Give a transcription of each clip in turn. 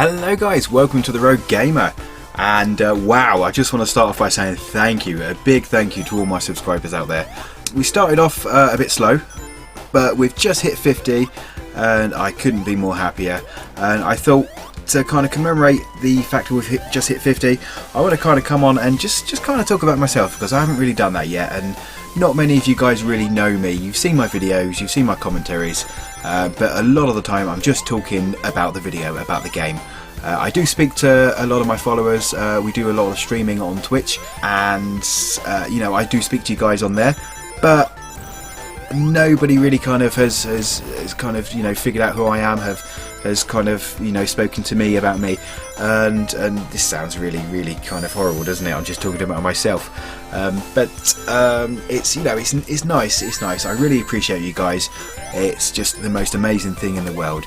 Hello guys, welcome to The Rogue Gamer, and wow, I just want to start off by saying thank you, a big thank you to all my subscribers out there. We started off a bit slow, but we've just hit 50 and I couldn't be more happier, and I thought to kind of commemorate the fact that we've just hit 50, I want to kind of come on and just kind of talk about myself, because I haven't really done that yet, and not many of you guys really know me. You've seen my videos, you've seen my commentaries, but a lot of the time I'm just talking about the video, about the game. I do speak to a lot of my followers. We do a lot of streaming on Twitch, and you know, I do speak to you guys on there, but nobody really kind of has kind of, you know, figured out who I am, has kind of, you know, spoken to me about me, and this sounds really kind of horrible, doesn't it? I'm just talking about myself, but it's, you know, it's nice. I really appreciate you guys. It's just the most amazing thing in the world.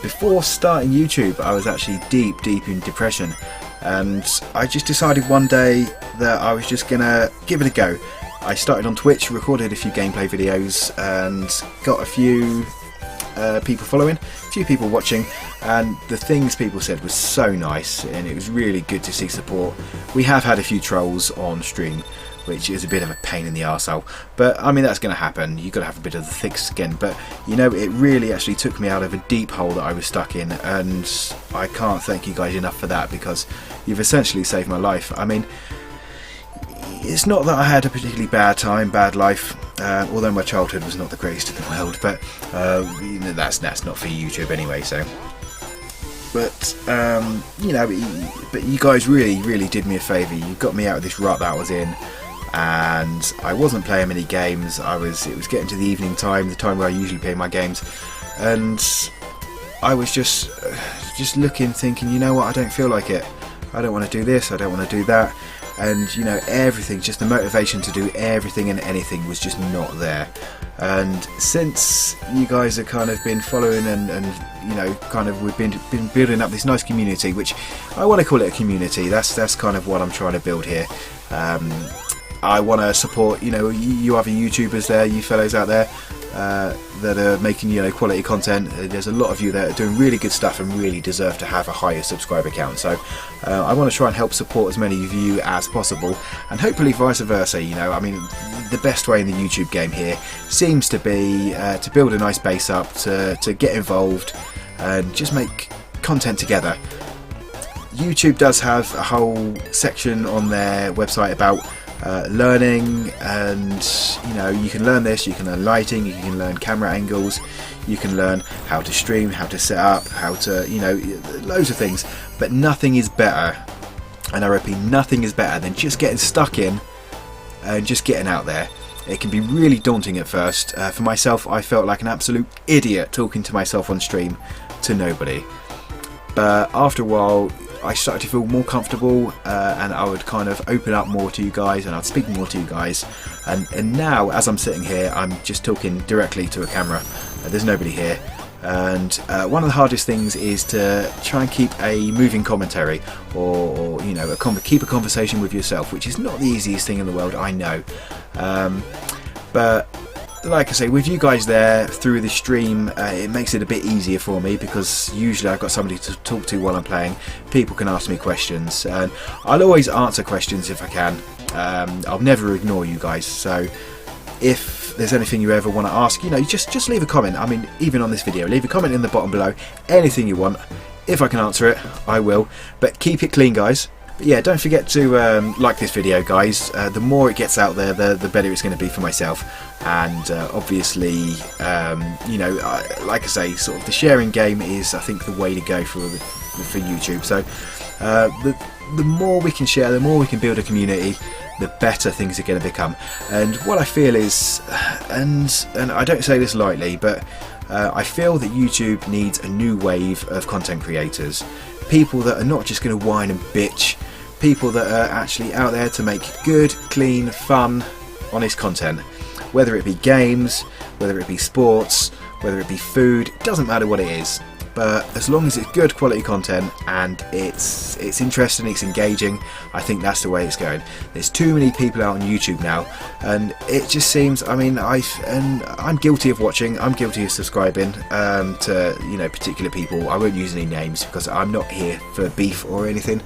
Before starting YouTube, I was actually deep in depression, and I just decided one day that I was just gonna give it a go. I started on Twitch, recorded a few gameplay videos, and got a few people following, a few people watching, and the things people said was so nice, and it was really good to see support. We have had a few trolls on stream, which is a bit of a pain in the arsehole, but I mean, that's going to happen. You've got to have a bit of the thick skin, but you know, it really actually took me out of a deep hole that I was stuck in, and I can't thank you guys enough for that, because you've essentially saved my life. I mean, it's not that I had a particularly bad time, bad life, although my childhood was not the greatest in the world, but you know, that's not for YouTube anyway, so. But you know, but you guys really did me a favour. You got me out of this rut that I was in, and I wasn't playing many games. It was getting to the evening time, the time where I usually play my games, and I was just looking, thinking, you know what, I don't feel like it. I don't want to do this, I don't want to do that, and you know, everything, just the motivation to do everything and anything was just not there. And since you guys have kind of been following and you know, kind of, we've been building up this nice community, which I want to call it a community. That's kind of what I'm trying to build here. I want to support, you know, you other YouTubers there, you fellows out there that are making, you know, quality content. There's a lot of you that are doing really good stuff and really deserve to have a higher subscriber count. So I want to try and help support as many of you as possible, and hopefully vice versa. You know, I mean, the best way in the YouTube game here seems to be to build a nice base up, to get involved and just make content together. YouTube does have a whole section on their website about learning, and you know, you can learn this, you can learn lighting, you can learn camera angles, you can learn how to stream, how to set up, how to, you know, loads of things, but nothing is better, and I repeat, nothing is better than just getting stuck in and just getting out there. It can be really daunting at first. For myself, I felt like an absolute idiot talking to myself on stream to nobody, but after a while I started to feel more comfortable, and I would kind of open up more to you guys, and I'd speak more to you guys, and now as I'm sitting here, I'm just talking directly to a camera. There's nobody here, and one of the hardest things is to try and keep a moving commentary, or you know, keep a conversation with yourself, which is not the easiest thing in the world, I know, but like I say, with you guys there through the stream, it makes it a bit easier for me, because usually I've got somebody to talk to while I'm playing. People can ask me questions, and I'll always answer questions if I can. I'll never ignore you guys, so if there's anything you ever want to ask, you know, just leave a comment. I mean, even on this video, leave a comment in the bottom below, anything you want. If I can answer it, I will, but keep it clean, guys. But yeah, don't forget to like this video, guys. The more it gets out there, the better it's going to be for myself, and obviously, you know, like I say, sort of the sharing game is, I think, the way to go for YouTube. So the more we can share, the more we can build a community, the better things are going to become. And what I feel is, and I don't say this lightly, but I feel that YouTube needs a new wave of content creators. People that are not just going to whine and bitch, people that are actually out there to make good, clean, fun, honest content. Whether it be games, whether it be sports, whether it be food, it doesn't matter what it is. but as long as it's good quality content and it's interesting, it's engaging, I think that's the way it's going. There's too many people out on YouTube now, and it just seems, I mean, I'm guilty of watching, I'm guilty of subscribing to, you know, particular people. I won't use any names because I'm not here for beef or anything,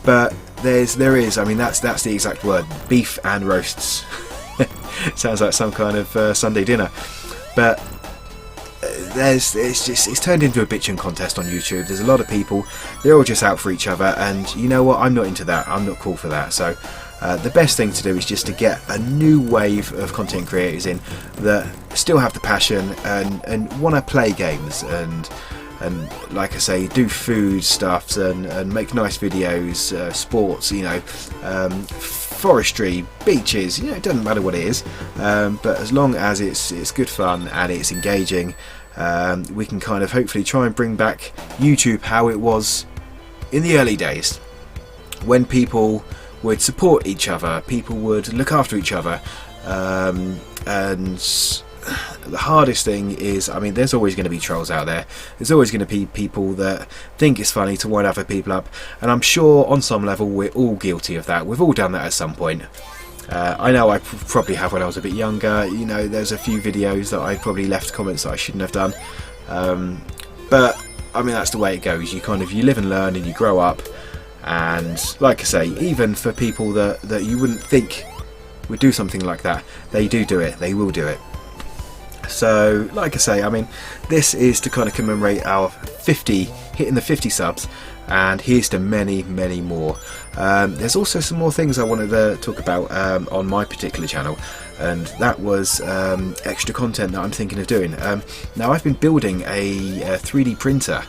but there is, I mean, that's the exact word, beef and roasts. Sounds like some kind of Sunday dinner, but it's turned into a bitching contest on YouTube. There's a lot of people, they're all just out for each other, and you know what, I'm not into that, I'm not cool for that. So the best thing to do is just to get a new wave of content creators in that still have the passion and want to play games and like I say, do food stuffs and make nice videos, sports, you know, forestry, beaches, you know, it doesn't matter what it is, but as long as it's good fun and it's engaging, we can kind of hopefully try and bring back YouTube how it was in the early days, when people would support each other, people would look after each other, and the hardest thing is, I mean, there's always going to be trolls out there. There's always going to be people that think it's funny to wind other people up, and I'm sure on some level we're all guilty of that. We've all done that at some point. I know I probably have when I was a bit younger. You know, there's a few videos that I probably left comments that I shouldn't have done, but I mean, that's the way it goes. You live and learn and you grow up, and like I say, even for people that you wouldn't think would do something like that, they do it, they will do it. So like I say, I mean, this is to kind of commemorate our hitting the 50 subs, and here's to many more. There's also some more things I wanted to talk about on my particular channel, and that was extra content that I'm thinking of doing. Now, I've been building a 3D printer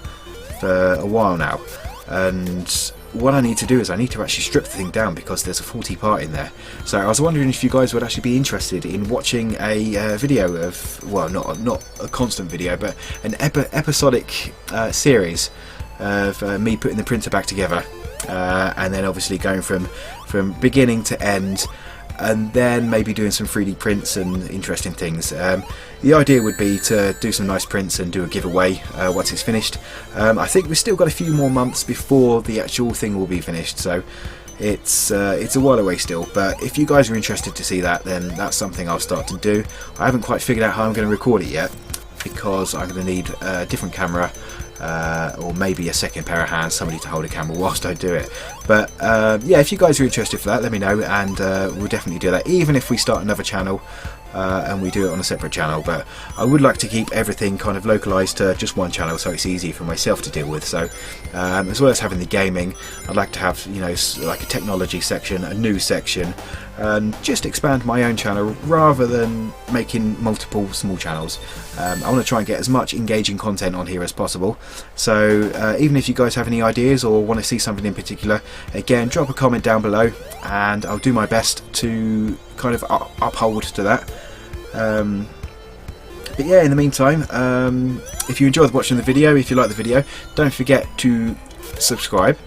for a while now, and what I need to do is I need to actually strip the thing down because there's a faulty part in there. So I was wondering if you guys would actually be interested in watching a video of, well, not a constant video, but an episodic series of me putting the printer back together, and then obviously going from beginning to end, and then maybe doing some 3D prints and interesting things. The idea would be to do some nice prints and do a giveaway once it's finished. I think we've still got a few more months before the actual thing will be finished, so it's a while away still, but if you guys are interested to see that, then that's something I'll start to do. I haven't quite figured out how I'm going to record it yet, because I'm going to need a different camera, or maybe a second pair of hands, somebody to hold a camera whilst I do it. But yeah, if you guys are interested for that, let me know, and we'll definitely do that, even if we start another channel and we do it on a separate channel. But I would like to keep everything kind of localized to just one channel, so it's easy for myself to deal with. So as well as having the gaming, I'd like to have, you know, like a technology section, a news section, and just expand my own channel rather than making multiple small channels. I want to try and get as much engaging content on here as possible, so even if you guys have any ideas or want to see something in particular, again, drop a comment down below and I'll do my best to kind of uphold to that. But yeah, in the meantime, if you enjoyed watching the video, if you like the video, don't forget to subscribe,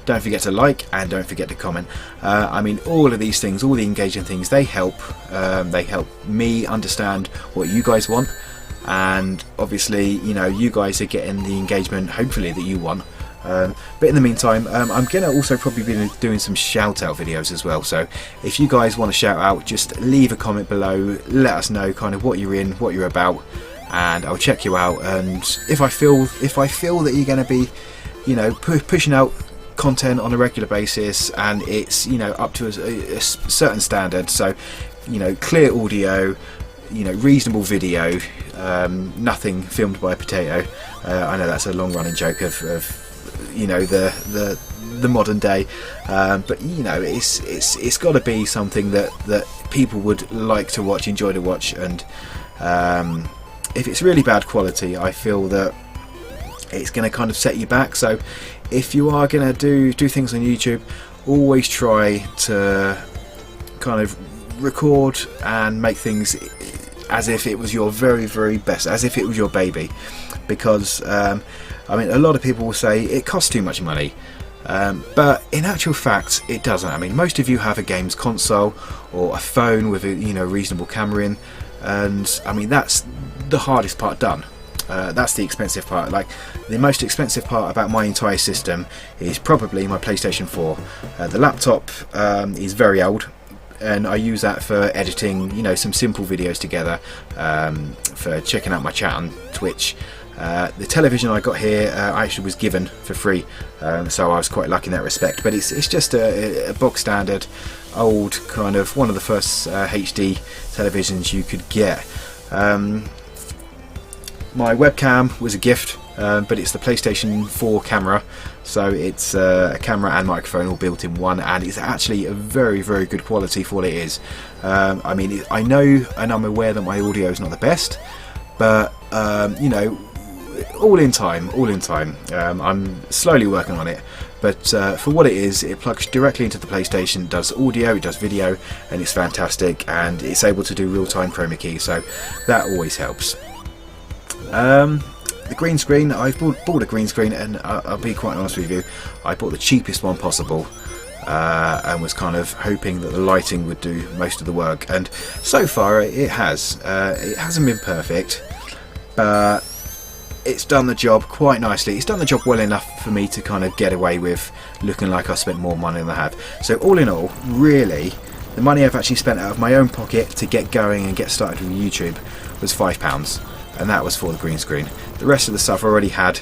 don't forget to like, and don't forget to comment. I mean, all of these things, all the engaging things, they help me understand what you guys want, and obviously, you know, you guys are getting the engagement, hopefully, that you want. But in the meantime, I'm going to also probably be doing some shout out videos as well, so if you guys want to shout out, just leave a comment below, let us know kind of what you're in, what you're about, and I'll check you out. And if I feel that you're going to be, you know, pushing out content on a regular basis, and it's, you know, up to a certain standard, so, you know, clear audio, you know, reasonable video, nothing filmed by a potato. I know that's a long running joke of you know, the modern day, but you know, it's got to be something that people would like to watch, enjoy to watch, and if it's really bad quality, I feel that it's going to kind of set you back. So if you are going to do things on YouTube, always try to kind of record and make things as if it was your very best, as if it was your baby, because I mean, a lot of people will say it costs too much money, but in actual fact it doesn't. I mean, most of you have a games console or a phone with a, you know, reasonable camera in, and I mean, that's the hardest part done. That's the expensive part. Like, the most expensive part about my entire system is probably my PlayStation 4. The laptop is very old, and I use that for editing, you know, some simple videos together, for checking out my chat on Twitch. The television I got here I actually was given for free, so I was quite lucky in that respect, but it's just a bog standard old kind of one of the first HD televisions you could get. My webcam was a gift, but it's the PlayStation 4 camera, so it's a camera and microphone all built in one, and it's actually a very good quality for what it is. I mean, I know and I'm aware that my audio is not the best, but you know, all in time. I'm slowly working on it, but for what it is, it plugs directly into the PlayStation, does audio, it does video, and it's fantastic, and it's able to do real-time chroma key, so that always helps. The green screen, I've bought a green screen, and I'll be quite honest with you, I bought the cheapest one possible, and was kind of hoping that the lighting would do most of the work, and so far it has. It hasn't been perfect, but it's done the job quite nicely. It's done the job well enough for me to kind of get away with looking like I spent more money than I have. So all in all, really, the money I've actually spent out of my own pocket to get going and get started with YouTube was £5, and that was for the green screen. The rest of the stuff I already had,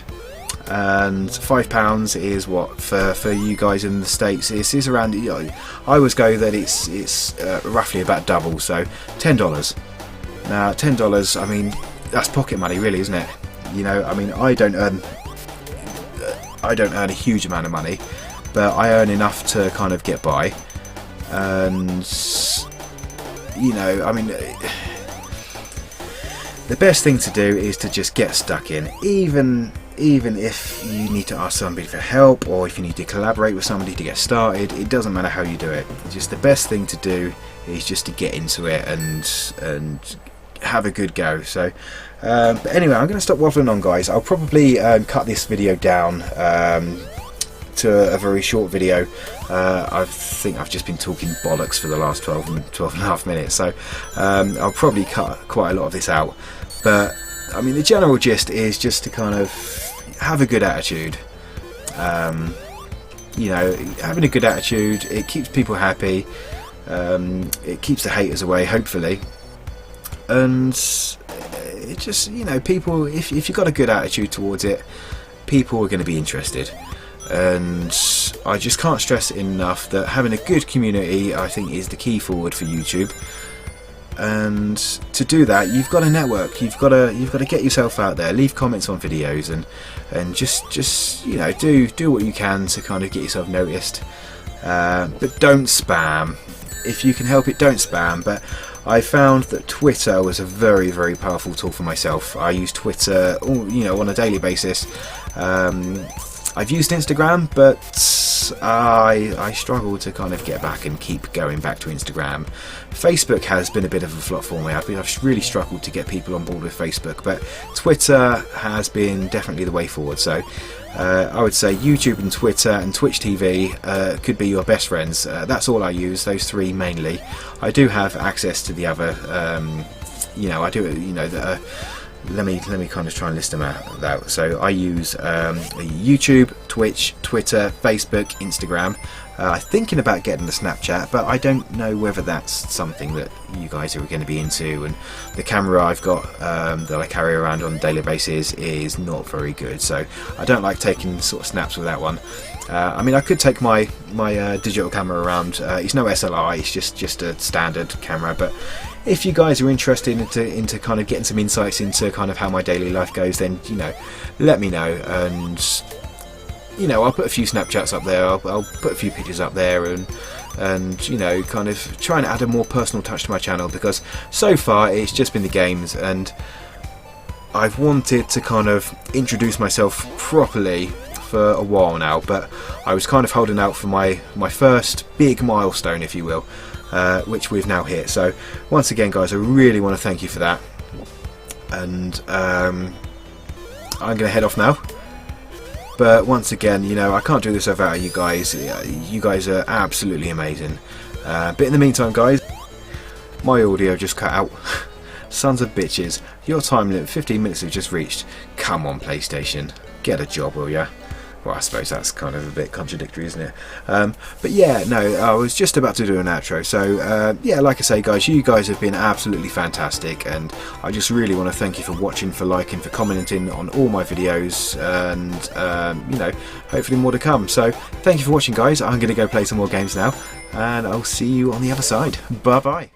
and £5 is what for you guys in the States is around, you know, I always go that it's roughly about double, so $10. Now $10, I mean, that's pocket money really, isn't it? You know, I mean, I don't earn a huge amount of money, but I earn enough to kind of get by, and you know, I mean, the best thing to do is to just get stuck in, even if you need to ask somebody for help, or if you need to collaborate with somebody to get started. It doesn't matter how you do it. Just the best thing to do is just to get into it and have a good go. So but anyway, I'm going to stop waffling on, guys. I'll probably cut this video down to a very short video. I think I've just been talking bollocks for the last 12 and a half minutes, so I'll probably cut quite a lot of this out, but I mean, the general gist is just to kind of have a good attitude. You know, having a good attitude, it keeps people happy, it keeps the haters away, hopefully, and it just, you know, people, if you've got a good attitude towards it, people are going to be interested. And I just can't stress it enough that having a good community, I think, is the key forward for YouTube. And to do that, you've got to network. You've got to get yourself out there, leave comments on videos, and just you know, do what you can to kind of get yourself noticed. But don't spam. If you can help it, don't spam. But I found that Twitter was a very powerful tool for myself. I use Twitter, you know, on a daily basis. I've used Instagram, but I struggle to kind of get back and keep going back to Instagram. Facebook has been a bit of a flop for me. I've really struggled to get people on board with Facebook, but Twitter has been definitely the way forward. So I would say YouTube and Twitter and Twitch TV could be your best friends. That's all I use, those three mainly. I do have access to the other, you know, I do, you know, let me kind of try and list them out. So I use YouTube, Twitch, Twitter, Facebook, Instagram. I'm thinking about getting the Snapchat, but I don't know whether that's something that you guys are going to be into. And the camera I've got that I carry around on a daily basis is not very good, so I don't like taking sort of snaps with that one. I mean, I could take my digital camera around. It's no SLR, it's just a standard camera, but if you guys are interested into kind of getting some insights into kind of how my daily life goes, then, you know, let me know, and you know, I'll put a few Snapchats up there, I'll put a few pictures up there, and you know, kind of try and add a more personal touch to my channel, because so far it's just been the games, and I've wanted to kind of introduce myself properly for a while now, but I was kind of holding out for my first big milestone, if you will, which we've now hit. So once again, guys, I really want to thank you for that, and I'm going to head off now. But once again, you know, I can't do this without you guys. You guys are absolutely amazing. But in the meantime, guys, my audio just cut out. Sons of bitches, your time limit 15 minutes have just reached. Come on, PlayStation, get a job, will ya? Well, I suppose that's kind of a bit contradictory, isn't it? But yeah, no, I was just about to do an outro. So yeah, like I say, guys, you guys have been absolutely fantastic, and I just really want to thank you for watching, for liking, for commenting on all my videos, and you know, hopefully more to come. So thank you for watching, guys. I'm going to go play some more games now, and I'll see you on the other side. Bye bye.